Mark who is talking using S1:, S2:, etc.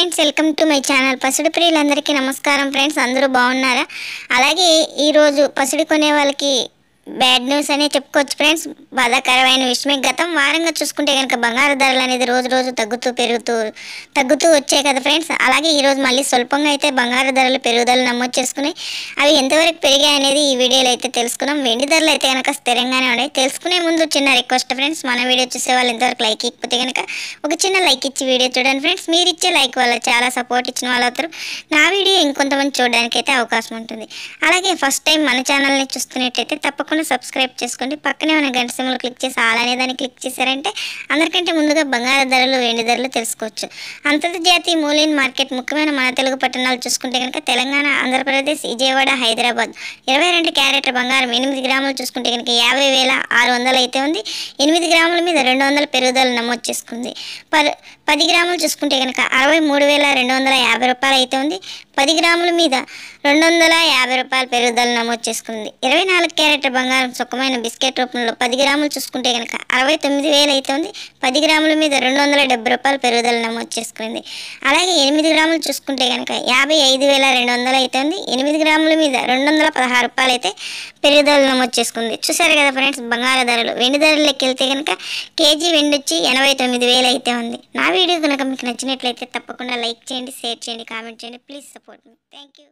S1: Friends, welcome to my channel. పసిడి ప్రియులందరికీ నమస్కారం friends. అందరూ బాగున్నారా? అలాగే ఈరోజు పసిడి కొనే వాళ్ళకి బ్యాడ్ న్యూస్ అనే చెప్పుకోవచ్చు ఫ్రెండ్స్. బాధాకరమైన విషయమే. గతం వారంగా చూసుకుంటే కనుక బంగారు ధరలు అనేది రోజు రోజు తగ్గుతూ వచ్చాయి కదా ఫ్రెండ్స్. అలాగే ఈరోజు మళ్ళీ స్వల్పంగా అయితే బంగారు ధరలు పెరుగుదల నమోదు చేసుకుని అవి ఎంతవరకు పెరిగాయి అనేది ఈ వీడియోలో అయితే తెలుసుకుందాం. వెండి ధరలు అయితే కనుక స్థిరంగానే ఉన్నాయి. తెలుసుకునే ముందు చిన్న రిక్వెస్ట్ ఫ్రెండ్స్, మన వీడియో చూసే వాళ్ళు ఎంతవరకు లైక్ ఇకపోతే కనుక ఒక చిన్న లైక్ ఇచ్చి వీడియో చూడండి ఫ్రెండ్స్. మీరు ఇచ్చే లైక్ వల్ల చాలా సపోర్ట్ ఇచ్చిన వాళ్ళు అవుతారు. నా వీడియో ఇంకొంతమంది చూడడానికి అయితే అవకాశం ఉంటుంది. అలాగే ఫస్ట్ టైం మన ఛానల్ని చూస్తున్నట్టయితే తప్పకుండా సబ్స్క్రైబ్ చేసుకోండి. పక్కనే ఉన్న గంట సింబల్ క్లిక్ చేసి ఆల్ అనే దాన్ని క్లిక్ చేశారంటే అందరికంటే ముందుగా బంగారు ధరలు, వెండి ధరలు తెలుసుకోవచ్చు. అంతర్జాతీయ మూల్యం మార్కెట్ ముఖ్యమైన మన తెలుగు పట్టణాలు చూసుకుంటే కనుక తెలంగాణ, ఆంధ్రప్రదేశ్, విజయవాడ, హైదరాబాద్ 22 క్యారెట్ల బంగారం 8 గ్రాములు చూసుకుంటే కనుక 50,600 అయితే ఉంది. 8 గ్రాముల మీద 200 పెరుగుదల నమోదు చేసుకుంది. 10 గ్రాములు చూసుకుంటే కనుక 63,250 రూపాయలు అయితే ఉంది. 10 గ్రాముల మీద 250 రూపాయల పెరుగుదల నమోదు చేసుకుంది. 24 క్యారెట్ల బంగారం సుఖమైన బిస్కెట్ రూపంలో 10 గ్రాములు చూసుకుంటే కనుక 69,000 అయితే ఉంది. 10 గ్రాముల మీద 270 రూపాయల పెరుగుదల నమోదు చేసుకుంది. అలాగే 8 గ్రాములు చూసుకుంటే కనుక 55,200 అయితే ఉంది. 8 గ్రాముల మీద 216 రూపాయలు అయితే పెరుగుదల నమోదు చేసుకుంది. చూసారు కదా ఫ్రెండ్స్ బంగారు ధరలు. వెండి ధరలకి వెళ్తే కనుక కేజీ వెండి వచ్చి 89,000 అయితే ఉంది. నా వీడియో కనుక మీకు నచ్చినట్లయితే తప్పకుండా లైక్ చేయండి, షేర్ చేయండి, కామెంట్ చేయండి. Please support me. Thank you.